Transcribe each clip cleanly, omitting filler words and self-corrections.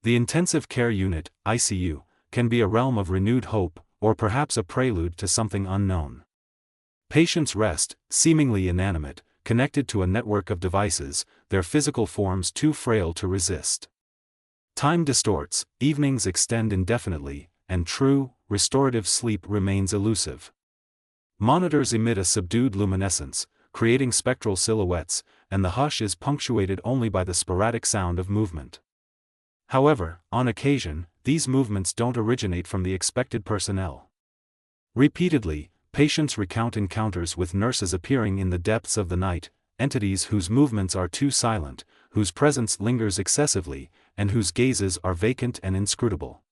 The intensive care unit, ICU, can be a realm of renewed hope, or perhaps a prelude to something unknown. Patients rest, seemingly inanimate, connected to a network of devices, their physical forms too frail to resist. Time distorts, evenings extend indefinitely, and true, restorative sleep remains elusive. Monitors emit a subdued luminescence, creating spectral silhouettes, and the hush is punctuated only by the sporadic sound of movement. However, on occasion, these movements don't originate from the expected personnel. Repeatedly, patients recount encounters with nurses appearing in the depths of the night, entities whose movements are too silent, whose presence lingers excessively, and whose gazes are vacant and inscrutable.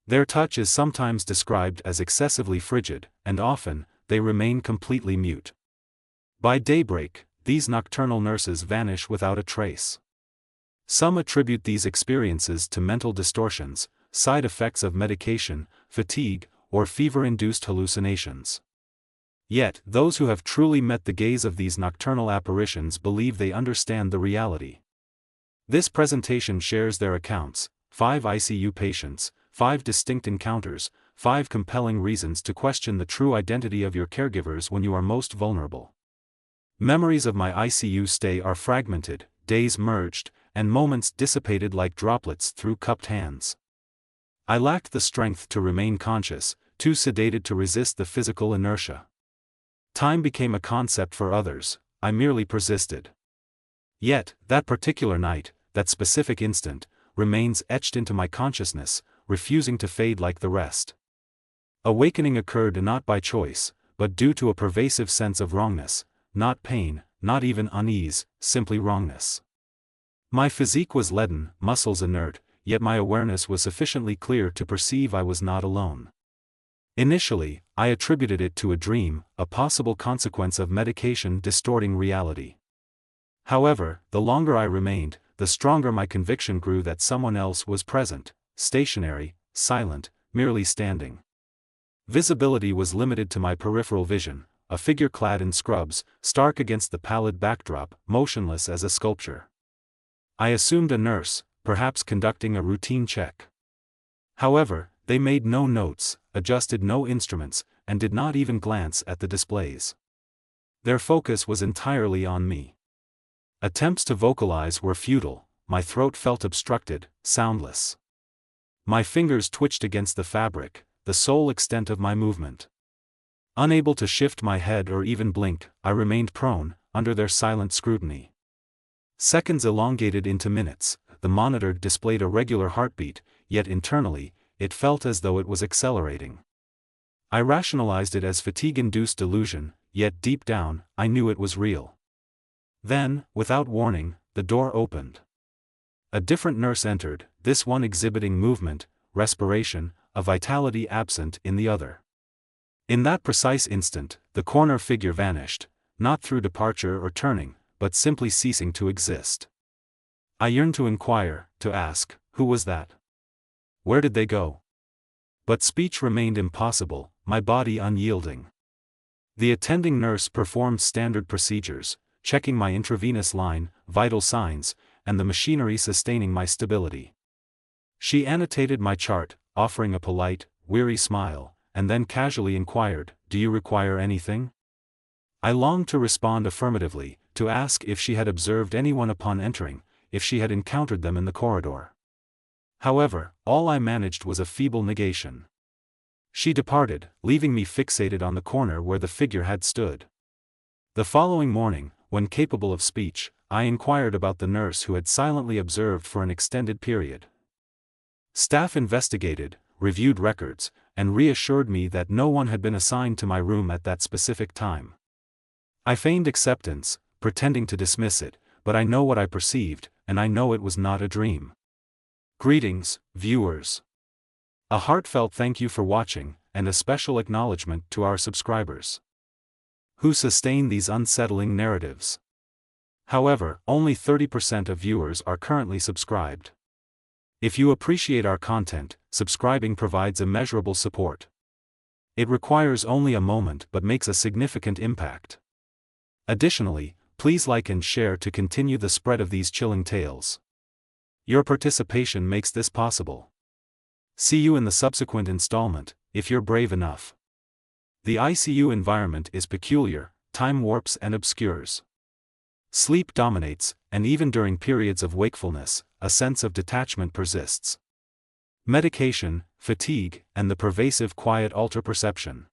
Their touch is sometimes described as excessively frigid, and often, they remain completely mute. By daybreak, these nocturnal nurses vanish without a trace. Some attribute these experiences to mental distortions, side effects of medication, fatigue, or fever-induced hallucinations. Yet, those who have truly met the gaze of these nocturnal apparitions believe they understand the reality. This presentation shares their accounts: 5 ICU patients, 5 distinct encounters, 5 compelling reasons to question the true identity of your caregivers when you are most vulnerable. Memories of my ICU stay are fragmented, days merged, and moments dissipated like droplets through cupped hands. I lacked the strength to remain conscious, too sedated to resist the physical inertia. Time became a concept for others, I merely persisted. Yet, that particular night, that specific instant, remains etched into my consciousness, refusing to fade like the rest. Awakening occurred not by choice, but due to a pervasive sense of wrongness, not pain, not even unease, simply wrongness. My physique was leaden, muscles inert, yet my awareness was sufficiently clear to perceive I was not alone. Initially, I attributed it to a dream, a possible consequence of medication distorting reality. However, the longer I remained, the stronger my conviction grew that someone else was present, stationary, silent, merely standing. Visibility was limited to my peripheral vision, a figure clad in scrubs, stark against the pallid backdrop, motionless as a sculpture. I assumed a nurse, perhaps conducting a routine check. However, they made no notes, adjusted no instruments, and did not even glance at the displays. Their focus was entirely on me. Attempts to vocalize were futile, my throat felt obstructed, soundless. My fingers twitched against the fabric, the sole extent of my movement. Unable to shift my head or even blink, I remained prone, under their silent scrutiny. Seconds elongated into minutes, the monitor displayed a regular heartbeat, yet internally, it felt as though it was accelerating. I rationalized it as fatigue-induced delusion, yet deep down, I knew it was real. Then, without warning, the door opened. A different nurse entered, this one exhibiting movement, respiration, a vitality absent in the other. In that precise instant, the corner figure vanished, not through departure or turning, but simply ceasing to exist. I yearned to inquire, to ask, who was that? Where did they go? But speech remained impossible, my body unyielding. The attending nurse performed standard procedures, checking my intravenous line, vital signs, and the machinery sustaining my stability. She annotated my chart, offering a polite, weary smile, and then casually inquired, "Do you require anything?" I longed to respond affirmatively, to ask if she had observed anyone upon entering, if she had encountered them in the corridor. However, all I managed was a feeble negation. She departed, leaving me fixated on the corner where the figure had stood. The following morning, when capable of speech, I inquired about the nurse who had silently observed for an extended period. Staff investigated, reviewed records, and reassured me that no one had been assigned to my room at that specific time. I feigned acceptance, pretending to dismiss it, but I know what I perceived, and I know it was not a dream. Greetings, viewers. A heartfelt thank you for watching, and a special acknowledgement to our subscribers who sustain these unsettling narratives. However, only 30% of viewers are currently subscribed. If you appreciate our content, subscribing provides immeasurable support. It requires only a moment but makes a significant impact. Additionally, please like and share to continue the spread of these chilling tales. Your participation makes this possible. See you in the subsequent installment, if you're brave enough. The ICU environment is peculiar, time warps and obscures. Sleep dominates, and even during periods of wakefulness, a sense of detachment persists. Medication, fatigue, and the pervasive quiet alter perception.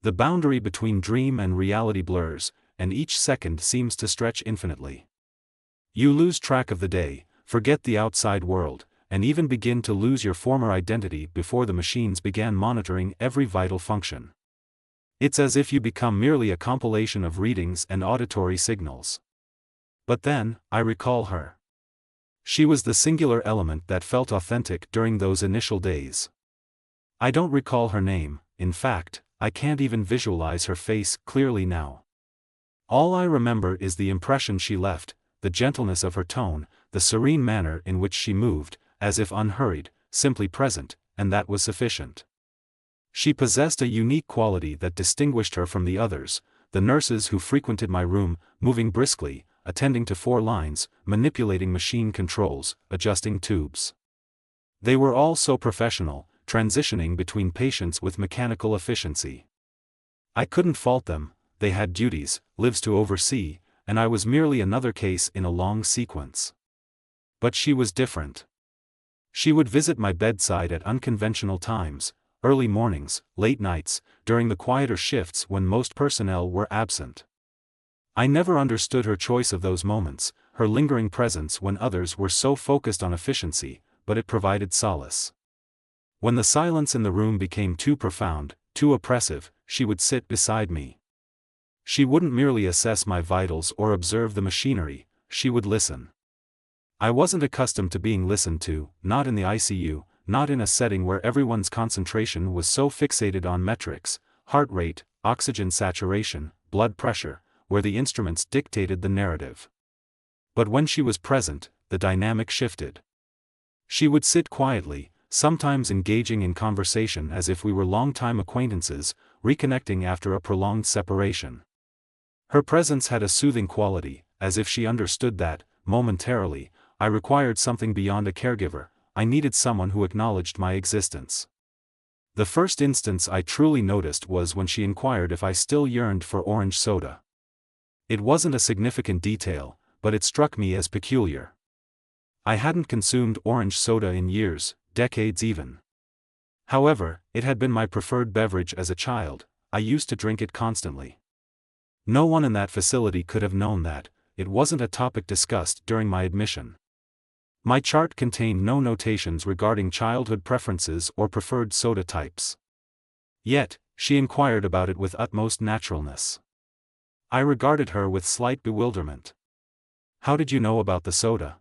The boundary between dream and reality blurs, and each second seems to stretch infinitely. You lose track of the day, forget the outside world, and even begin to lose your former identity before the machines began monitoring every vital function. It's as if you become merely a compilation of readings and auditory signals. But then, I recall her. She was the singular element that felt authentic during those initial days. I don't recall her name, in fact, I can't even visualize her face clearly now. All I remember is the impression she left, the gentleness of her tone, the serene manner in which she moved, as if unhurried, simply present, and that was sufficient. She possessed a unique quality that distinguished her from the others, the nurses who frequented my room, moving briskly, attending to 4 lines, manipulating machine controls, adjusting tubes. They were all so professional, transitioning between patients with mechanical efficiency. I couldn't fault them, they had duties, lives to oversee, and I was merely another case in a long sequence. But she was different. She would visit my bedside at unconventional times, early mornings, late nights, during the quieter shifts when most personnel were absent. I never understood her choice of those moments, her lingering presence when others were so focused on efficiency, but it provided solace. When the silence in the room became too profound, too oppressive, she would sit beside me. She wouldn't merely assess my vitals or observe the machinery, she would listen. I wasn't accustomed to being listened to, not in the ICU, not in a setting where everyone's concentration was so fixated on metrics, heart rate, oxygen saturation, blood pressure, where the instruments dictated the narrative. But when she was present, the dynamic shifted. She would sit quietly, sometimes engaging in conversation as if we were long-time acquaintances, reconnecting after a prolonged separation. Her presence had a soothing quality, as if she understood that, momentarily, I required something beyond a caregiver, I needed someone who acknowledged my existence. The first instance I truly noticed was when she inquired if I still yearned for orange soda. It wasn't a significant detail, but it struck me as peculiar. I hadn't consumed orange soda in years, decades even. However, it had been my preferred beverage as a child, I used to drink it constantly. No one in that facility could have known that, it wasn't a topic discussed during my admission. My chart contained no notations regarding childhood preferences or preferred soda types. Yet, she inquired about it with utmost naturalness. I regarded her with slight bewilderment. "How did you know about the soda?"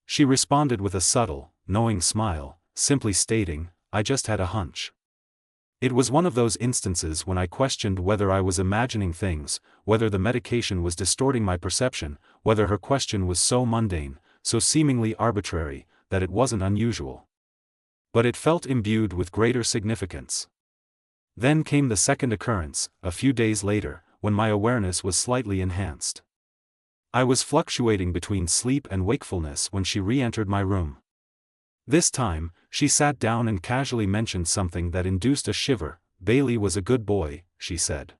She responded with a subtle, knowing smile, simply stating, "I just had a hunch." It was one of those instances when I questioned whether I was imagining things, whether the medication was distorting my perception, whether her question was so mundane, so seemingly arbitrary, that it wasn't unusual. But it felt imbued with greater significance. Then came the second occurrence, a few days later, when my awareness was slightly enhanced. I was fluctuating between sleep and wakefulness when she re-entered my room. This time, she sat down and casually mentioned something that induced a shiver. "Bailey was a good boy," she said.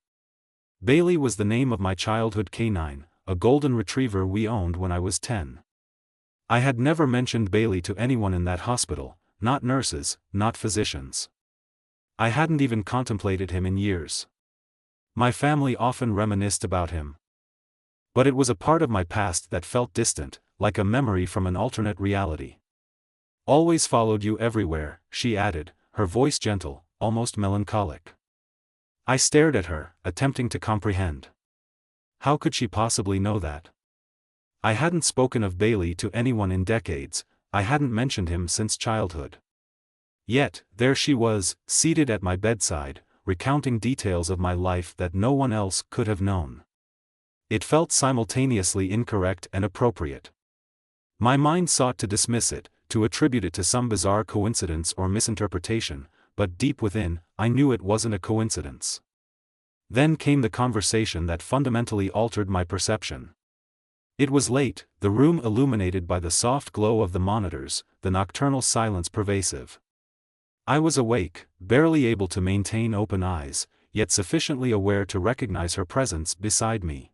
Bailey was the name of my childhood canine, a golden retriever we owned when I was 10. I had never mentioned Bailey to anyone in that hospital, not nurses, not physicians. I hadn't even contemplated him in years. My family often reminisced about him. But it was a part of my past that felt distant, like a memory from an alternate reality. "Always followed you everywhere," she added, her voice gentle, almost melancholic. I stared at her, attempting to comprehend. How could she possibly know that? I hadn't spoken of Bailey to anyone in decades, I hadn't mentioned him since childhood. Yet, there she was, seated at my bedside, recounting details of my life that no one else could have known. It felt simultaneously incorrect and appropriate. My mind sought to dismiss it, to attribute it to some bizarre coincidence or misinterpretation, but deep within, I knew it wasn't a coincidence. Then came the conversation that fundamentally altered my perception. It was late, the room illuminated by the soft glow of the monitors, the nocturnal silence pervasive. I was awake, barely able to maintain open eyes, yet sufficiently aware to recognize her presence beside me.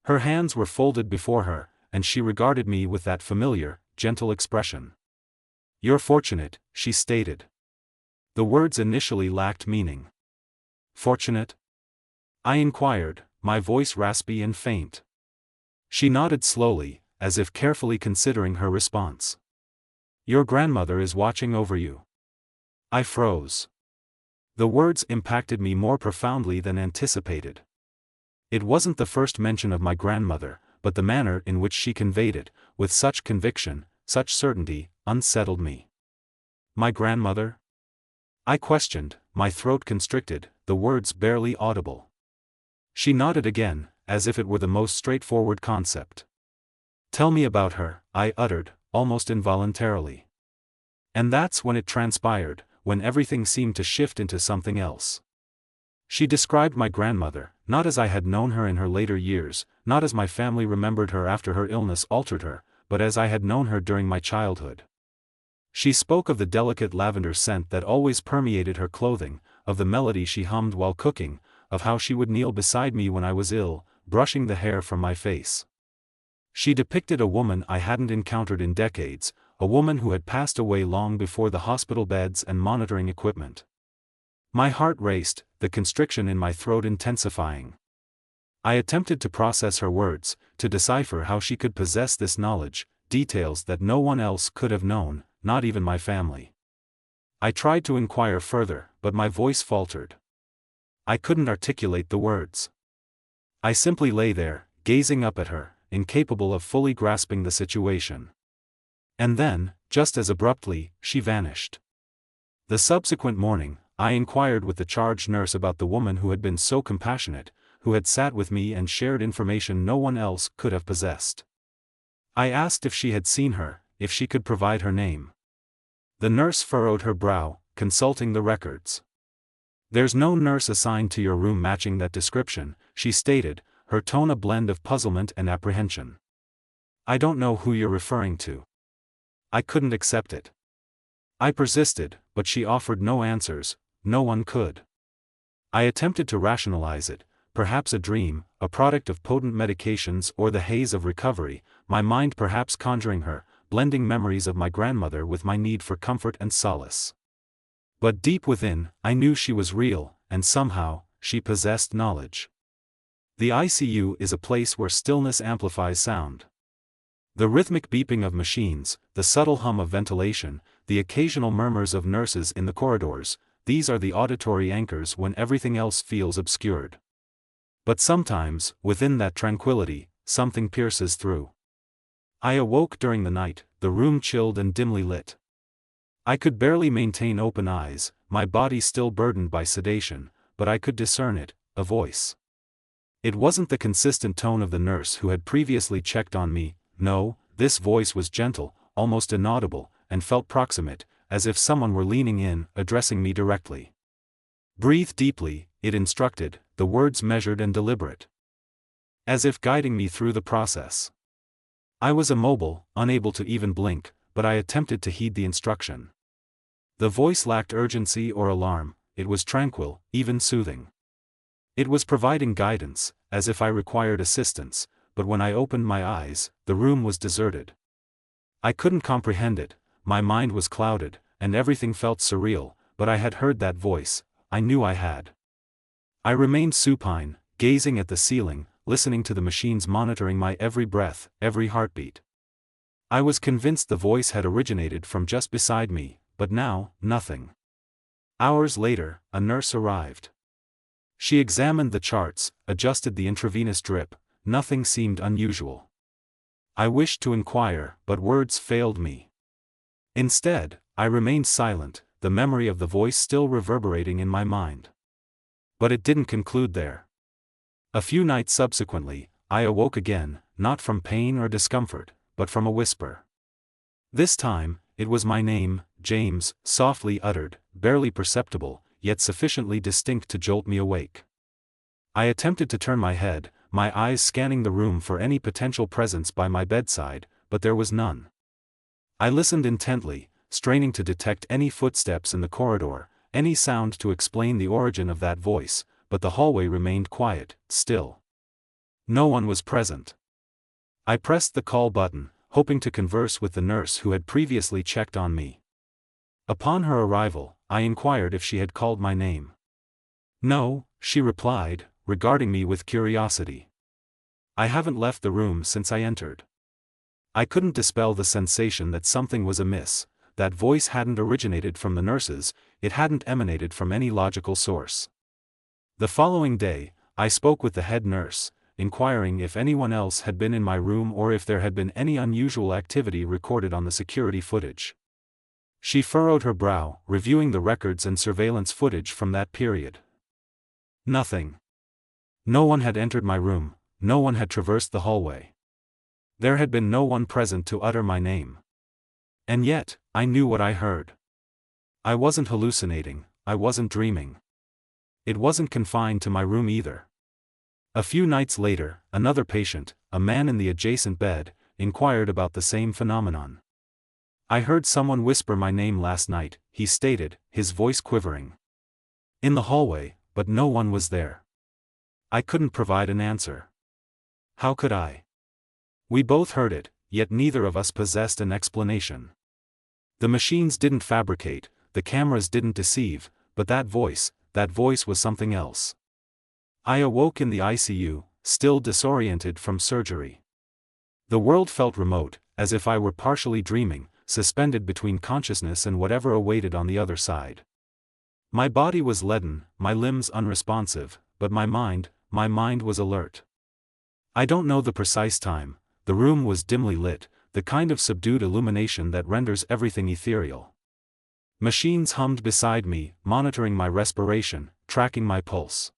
Her hands were folded before her, and she regarded me with that familiar, gentle expression. "You're fortunate," she stated. The words initially lacked meaning. "Fortunate?" I inquired, my voice raspy and faint. She nodded slowly, as if carefully considering her response. "Your grandmother is watching over you." I froze. The words impacted me more profoundly than anticipated. It wasn't the first mention of my grandmother, but the manner in which she conveyed it, with such conviction, such certainty, unsettled me. "My grandmother?" I questioned, my throat constricted, the words barely audible. She nodded again, as if it were the most straightforward concept. "Tell me about her," I uttered, almost involuntarily. And that's when it transpired, when everything seemed to shift into something else. She described my grandmother, not as I had known her in her later years, not as my family remembered her after her illness altered her, but as I had known her during my childhood. She spoke of the delicate lavender scent that always permeated her clothing, of the melody she hummed while cooking, of how she would kneel beside me when I was ill, brushing the hair from my face. She depicted a woman I hadn't encountered in decades, a woman who had passed away long before the hospital beds and monitoring equipment. My heart raced, the constriction in my throat intensifying. I attempted to process her words, to decipher how she could possess this knowledge, details that no one else could have known, not even my family. I tried to inquire further, but my voice faltered. I couldn't articulate the words. I simply lay there, gazing up at her, incapable of fully grasping the situation. And then, just as abruptly, she vanished. The subsequent morning, I inquired with the charge nurse about the woman who had been so compassionate, who had sat with me and shared information no one else could have possessed. I asked if she had seen her, if she could provide her name. The nurse furrowed her brow, consulting the records. "There's no nurse assigned to your room matching that description," she stated, her tone a blend of puzzlement and apprehension. "I don't know who you're referring to." I couldn't accept it. I persisted, but she offered no answers, no one could. I attempted to rationalize it, perhaps a dream, a product of potent medications or the haze of recovery, my mind perhaps conjuring her, blending memories of my grandmother with my need for comfort and solace. But deep within, I knew she was real, and somehow, she possessed knowledge. The ICU is a place where stillness amplifies sound. The rhythmic beeping of machines, the subtle hum of ventilation, the occasional murmurs of nurses in the corridors, these are the auditory anchors when everything else feels obscured. But sometimes, within that tranquility, something pierces through. I awoke during the night, the room chilled and dimly lit. I could barely maintain open eyes, my body still burdened by sedation, but I could discern it, a voice. It wasn't the consistent tone of the nurse who had previously checked on me. No, this voice was gentle, almost inaudible, and felt proximate, as if someone were leaning in, addressing me directly. "Breathe deeply," it instructed, the words measured and deliberate. As if guiding me through the process. I was immobile, unable to even blink, but I attempted to heed the instruction. The voice lacked urgency or alarm, it was tranquil, even soothing. It was providing guidance, as if I required assistance, but when I opened my eyes, the room was deserted. I couldn't comprehend it, my mind was clouded, and everything felt surreal, but I had heard that voice, I knew I had. I remained supine, gazing at the ceiling, listening to the machines monitoring my every breath, every heartbeat. I was convinced the voice had originated from just beside me, but now, nothing. Hours later, a nurse arrived. She examined the charts, adjusted the intravenous drip. Nothing seemed unusual. I wished to inquire, but words failed me. Instead, I remained silent, the memory of the voice still reverberating in my mind. But it didn't conclude there. A few nights subsequently, I awoke again, not from pain or discomfort, but from a whisper. This time, it was my name, James, softly uttered, barely perceptible, yet sufficiently distinct to jolt me awake. I attempted to turn my head, my eyes scanning the room for any potential presence by my bedside, but there was none. I listened intently, straining to detect any footsteps in the corridor, any sound to explain the origin of that voice, but the hallway remained quiet, still. No one was present. I pressed the call button, hoping to converse with the nurse who had previously checked on me. Upon her arrival, I inquired if she had called my name. "No," she replied, regarding me with curiosity. "I haven't left the room since I entered." I couldn't dispel the sensation that something was amiss. That voice hadn't originated from the nurses, it hadn't emanated from any logical source. The following day, I spoke with the head nurse, inquiring if anyone else had been in my room or if there had been any unusual activity recorded on the security footage. She furrowed her brow, reviewing the records and surveillance footage from that period. Nothing. No one had entered my room, no one had traversed the hallway. There had been no one present to utter my name. And yet, I knew what I heard. I wasn't hallucinating, I wasn't dreaming. It wasn't confined to my room either. A few nights later, another patient, a man in the adjacent bed, inquired about the same phenomenon. "I heard someone whisper my name last night," he stated, his voice quivering. "In the hallway, but no one was there." I couldn't provide an answer. How could I? We both heard it, yet neither of us possessed an explanation. The machines didn't fabricate, the cameras didn't deceive, but that voice was something else. I awoke in the ICU, still disoriented from surgery. The world felt remote, as if I were partially dreaming, suspended between consciousness and whatever awaited on the other side. My body was leaden, my limbs unresponsive, but my mind was alert. I don't know the precise time. The room was dimly lit, the kind of subdued illumination that renders everything ethereal. Machines hummed beside me, monitoring my respiration, tracking my pulse.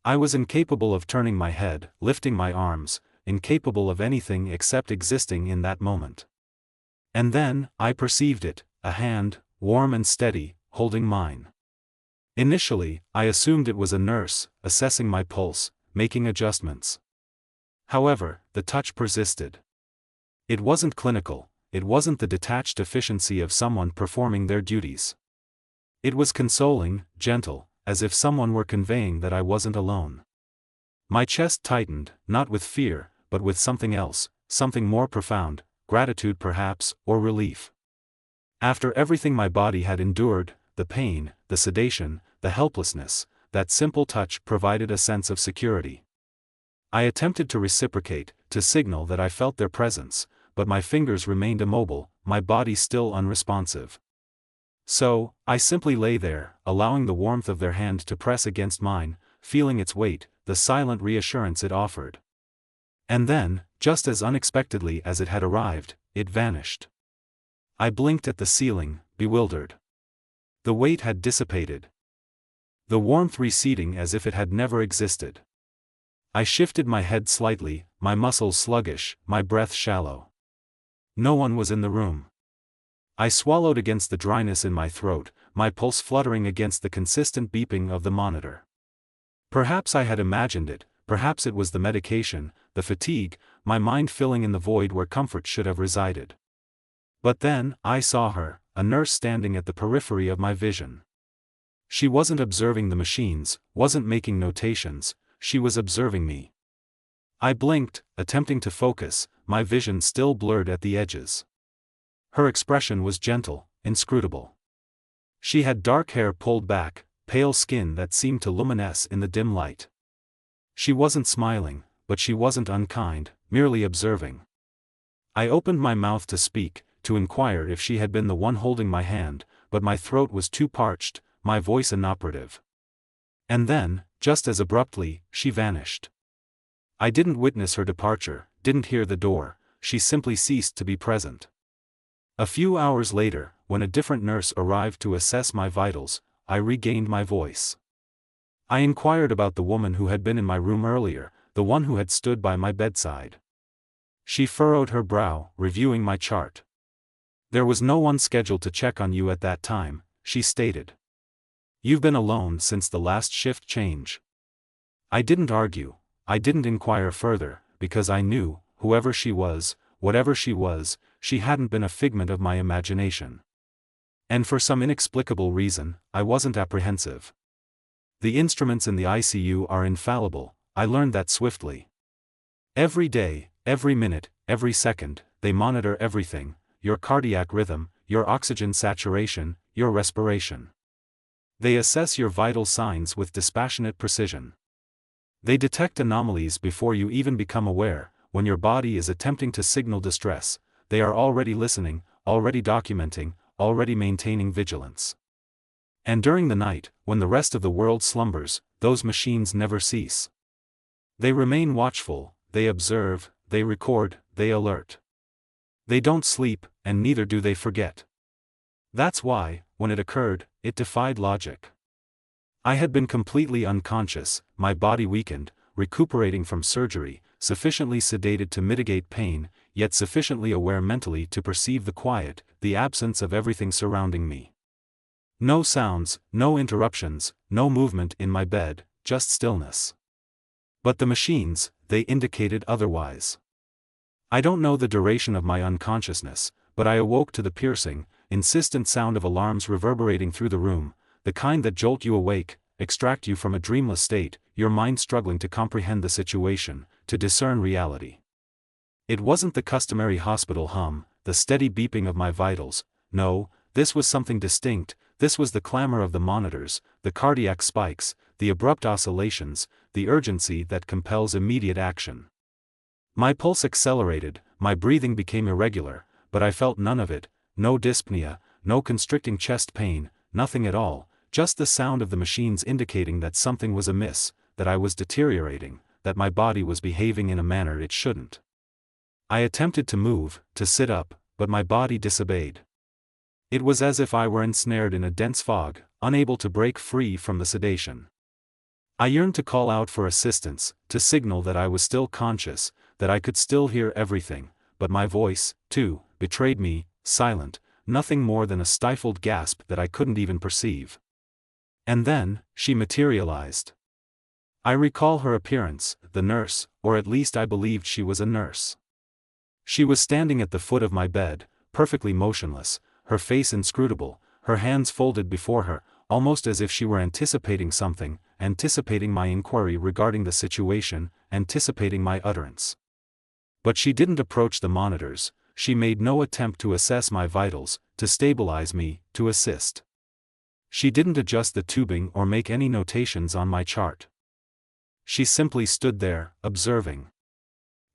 I was incapable of turning my head, lifting my arms, incapable of anything except existing in that moment. And then, I perceived it, a hand, warm and steady, holding mine. Initially, I assumed it was a nurse, assessing my pulse, making adjustments. However, the touch persisted. It wasn't clinical, it wasn't the detached efficiency of someone performing their duties. It was consoling, gentle, as if someone were conveying that I wasn't alone. My chest tightened, not with fear, but with something else, something more profound, gratitude perhaps, or relief. After everything my body had endured, the pain, the sedation, the helplessness, that simple touch provided a sense of security. I attempted to reciprocate, to signal that I felt their presence, but my fingers remained immobile, my body still unresponsive. So, I simply lay there, allowing the warmth of their hand to press against mine, feeling its weight, the silent reassurance it offered. And then, just as unexpectedly as it had arrived, it vanished. I blinked at the ceiling, bewildered. The weight had dissipated. The warmth receding as if it had never existed. I shifted my head slightly, my muscles sluggish, my breath shallow. No one was in the room. I swallowed against the dryness in my throat, my pulse fluttering against the consistent beeping of the monitor. Perhaps I had imagined it, perhaps it was the medication, the fatigue, my mind filling in the void where comfort should have resided. But then, I saw her, a nurse standing at the periphery of my vision. She wasn't observing the machines, wasn't making notations, she was observing me. I blinked, attempting to focus, my vision still blurred at the edges. Her expression was gentle, inscrutable. She had dark hair pulled back, pale skin that seemed to luminesce in the dim light. She wasn't smiling, but she wasn't unkind, merely observing. I opened my mouth to speak, to inquire if she had been the one holding my hand, but my throat was too parched, my voice inoperative. And then, just as abruptly, she vanished. I didn't witness her departure, didn't hear the door, she simply ceased to be present. A few hours later, when a different nurse arrived to assess my vitals, I regained my voice. I inquired about the woman who had been in my room earlier, the one who had stood by my bedside. She furrowed her brow, reviewing my chart. "There was no one scheduled to check on you at that time," she stated. "You've been alone since the last shift change." I didn't argue. I didn't inquire further, because I knew, whoever she was, whatever she was, she hadn't been a figment of my imagination. And for some inexplicable reason, I wasn't apprehensive. The instruments in the ICU are infallible, I learned that swiftly. Every day, every minute, every second, they monitor everything: your cardiac rhythm, your oxygen saturation, your respiration. They assess your vital signs with dispassionate precision. They detect anomalies before you even become aware. When your body is attempting to signal distress, they are already listening, already documenting, already maintaining vigilance. And during the night, when the rest of the world slumbers, those machines never cease. They remain watchful, they observe, they record, they alert. They don't sleep, and neither do they forget. That's why, when it occurred, it defied logic. I had been completely unconscious, my body weakened, recuperating from surgery, sufficiently sedated to mitigate pain, yet sufficiently aware mentally to perceive the quiet, the absence of everything surrounding me. No sounds, no interruptions, no movement in my bed, just stillness. But the machines, they indicated otherwise. I don't know the duration of my unconsciousness, but I awoke to the piercing, insistent sound of alarms reverberating through the room, the kind that jolt you awake, extract you from a dreamless state, your mind struggling to comprehend the situation, to discern reality. It wasn't the customary hospital hum, the steady beeping of my vitals. No, this was something distinct. This was the clamor of the monitors, the cardiac spikes, the abrupt oscillations, the urgency that compels immediate action. My pulse accelerated, my breathing became irregular, but I felt none of it: no dyspnea, no constricting chest pain, nothing at all, just the sound of the machines indicating that something was amiss, that I was deteriorating, that my body was behaving in a manner it shouldn't. I attempted to move, to sit up, but my body disobeyed. It was as if I were ensnared in a dense fog, unable to break free from the sedation. I yearned to call out for assistance, to signal that I was still conscious, that I could still hear everything, but my voice, too, betrayed me, silent, nothing more than a stifled gasp that I couldn't even perceive. And then, she materialized. I recall her appearance, the nurse, or at least I believed she was a nurse. She was standing at the foot of my bed, perfectly motionless, her face inscrutable, her hands folded before her, almost as if she were anticipating something, anticipating my inquiry regarding the situation, anticipating my utterance. But she didn't approach the monitors, she made no attempt to assess my vitals, to stabilize me, to assist. She didn't adjust the tubing or make any notations on my chart. She simply stood there, observing.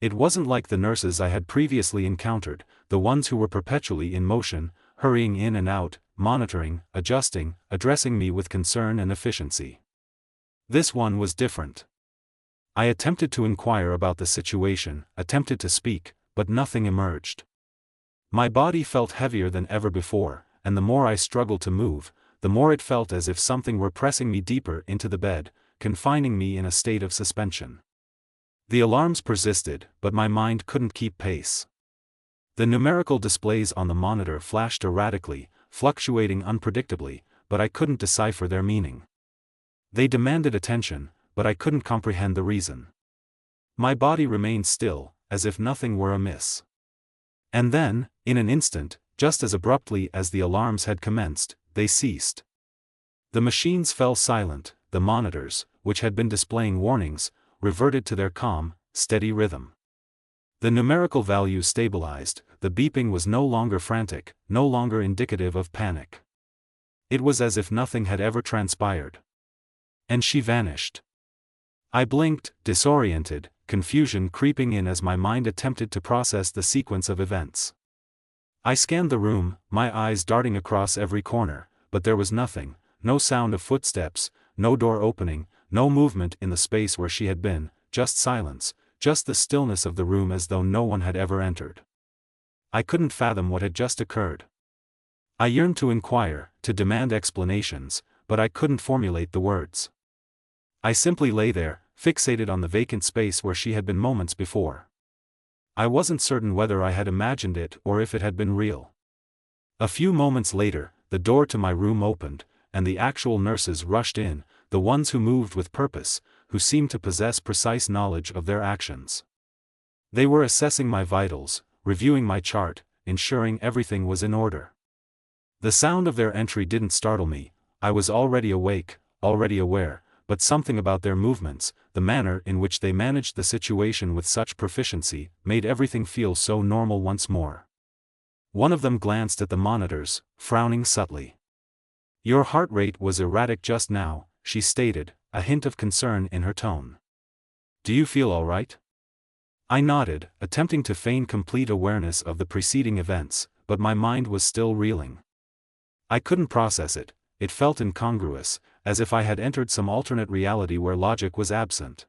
It wasn't like the nurses I had previously encountered, the ones who were perpetually in motion, hurrying in and out, monitoring, adjusting, addressing me with concern and efficiency. This one was different. I attempted to inquire about the situation, attempted to speak, but nothing emerged. My body felt heavier than ever before, and the more I struggled to move, the more it felt as if something were pressing me deeper into the bed, confining me in a state of suspension. The alarms persisted, but my mind couldn't keep pace. The numerical displays on the monitor flashed erratically, fluctuating unpredictably, but I couldn't decipher their meaning. They demanded attention, but I couldn't comprehend the reason. My body remained still, as if nothing were amiss. And then, in an instant, just as abruptly as the alarms had commenced, they ceased. The machines fell silent, the monitors, which had been displaying warnings, reverted to their calm, steady rhythm. The numerical values stabilized, the beeping was no longer frantic, no longer indicative of panic. It was as if nothing had ever transpired. And she vanished. I blinked, disoriented, confusion creeping in as my mind attempted to process the sequence of events. I scanned the room, my eyes darting across every corner, but there was nothing, no sound of footsteps, no door opening, no movement in the space where she had been, just silence, just the stillness of the room as though no one had ever entered. I couldn't fathom what had just occurred. I yearned to inquire, to demand explanations, but I couldn't formulate the words. I simply lay there, fixated on the vacant space where she had been moments before. I wasn't certain whether I had imagined it or if it had been real. A few moments later, the door to my room opened, and the actual nurses rushed in, the ones who moved with purpose, who seemed to possess precise knowledge of their actions. They were assessing my vitals, reviewing my chart, ensuring everything was in order. The sound of their entry didn't startle me. I was already awake, already aware, but something about their movements, the manner in which they managed the situation with such proficiency, made everything feel so normal once more. One of them glanced at the monitors, frowning subtly. "Your heart rate was erratic just now," she stated, a hint of concern in her tone. "Do you feel all right?" I nodded, attempting to feign complete awareness of the preceding events, but my mind was still reeling. I couldn't process it. It felt incongruous, as if I had entered some alternate reality where logic was absent.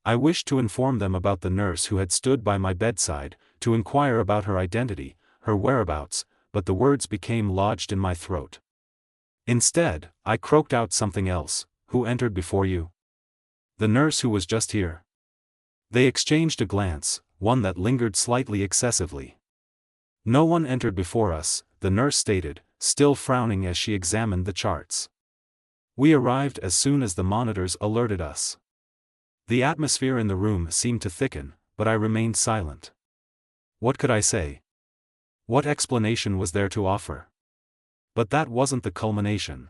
I wished to inform them about the nurse who had stood by my bedside, to inquire about her identity, her whereabouts, but the words became lodged in my throat. Instead, I croaked out something else. "Who entered before you?" "The nurse who was just here." They exchanged a glance, one that lingered slightly excessively. "No one entered before us," the nurse stated, still frowning as she examined the charts. "We arrived as soon as the monitors alerted us." The atmosphere in the room seemed to thicken, but I remained silent. What could I say? What explanation was there to offer? But that wasn't the culmination.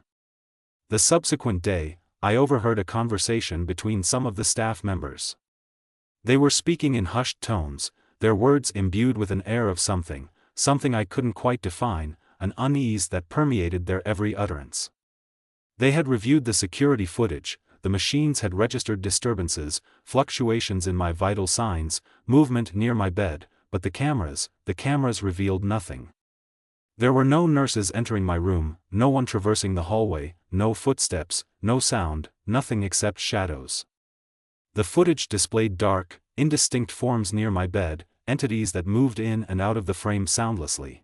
The subsequent day, I overheard a conversation between some of the staff members. They were speaking in hushed tones, their words imbued with an air of something I couldn't quite define, an unease that permeated their every utterance. They had reviewed the security footage, the machines had registered disturbances, fluctuations in my vital signs, movement near my bed, but the cameras revealed nothing. There were no nurses entering my room, no one traversing the hallway, no footsteps, no sound, nothing except shadows. The footage displayed dark, indistinct forms near my bed, entities that moved in and out of the frame soundlessly.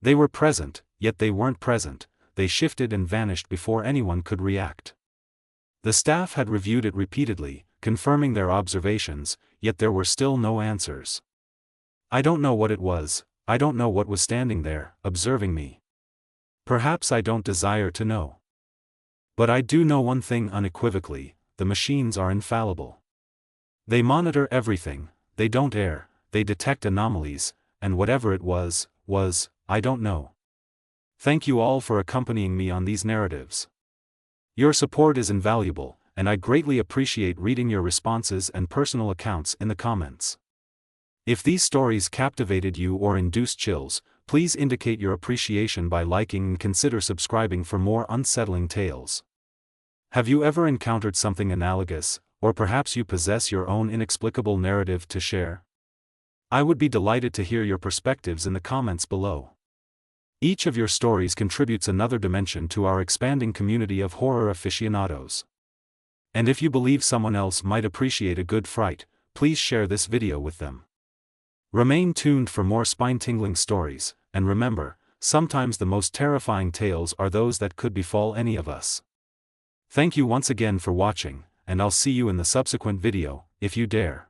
They were present, yet they weren't present, they shifted and vanished before anyone could react. The staff had reviewed it repeatedly, confirming their observations, yet there were still no answers. I don't know what it was, I don't know what was standing there, observing me. Perhaps I don't desire to know. But I do know one thing unequivocally: the machines are infallible. They monitor everything, they don't err, they detect anomalies, and whatever it was, I don't know. Thank you all for accompanying me on these narratives. Your support is invaluable, and I greatly appreciate reading your responses and personal accounts in the comments. If these stories captivated you or induced chills, please indicate your appreciation by liking and consider subscribing for more unsettling tales. Have you ever encountered something analogous, or perhaps you possess your own inexplicable narrative to share? I would be delighted to hear your perspectives in the comments below. Each of your stories contributes another dimension to our expanding community of horror aficionados. And if you believe someone else might appreciate a good fright, please share this video with them. Remain tuned for more spine-tingling stories, and remember, sometimes the most terrifying tales are those that could befall any of us. Thank you once again for watching, and I'll see you in the subsequent video, if you dare.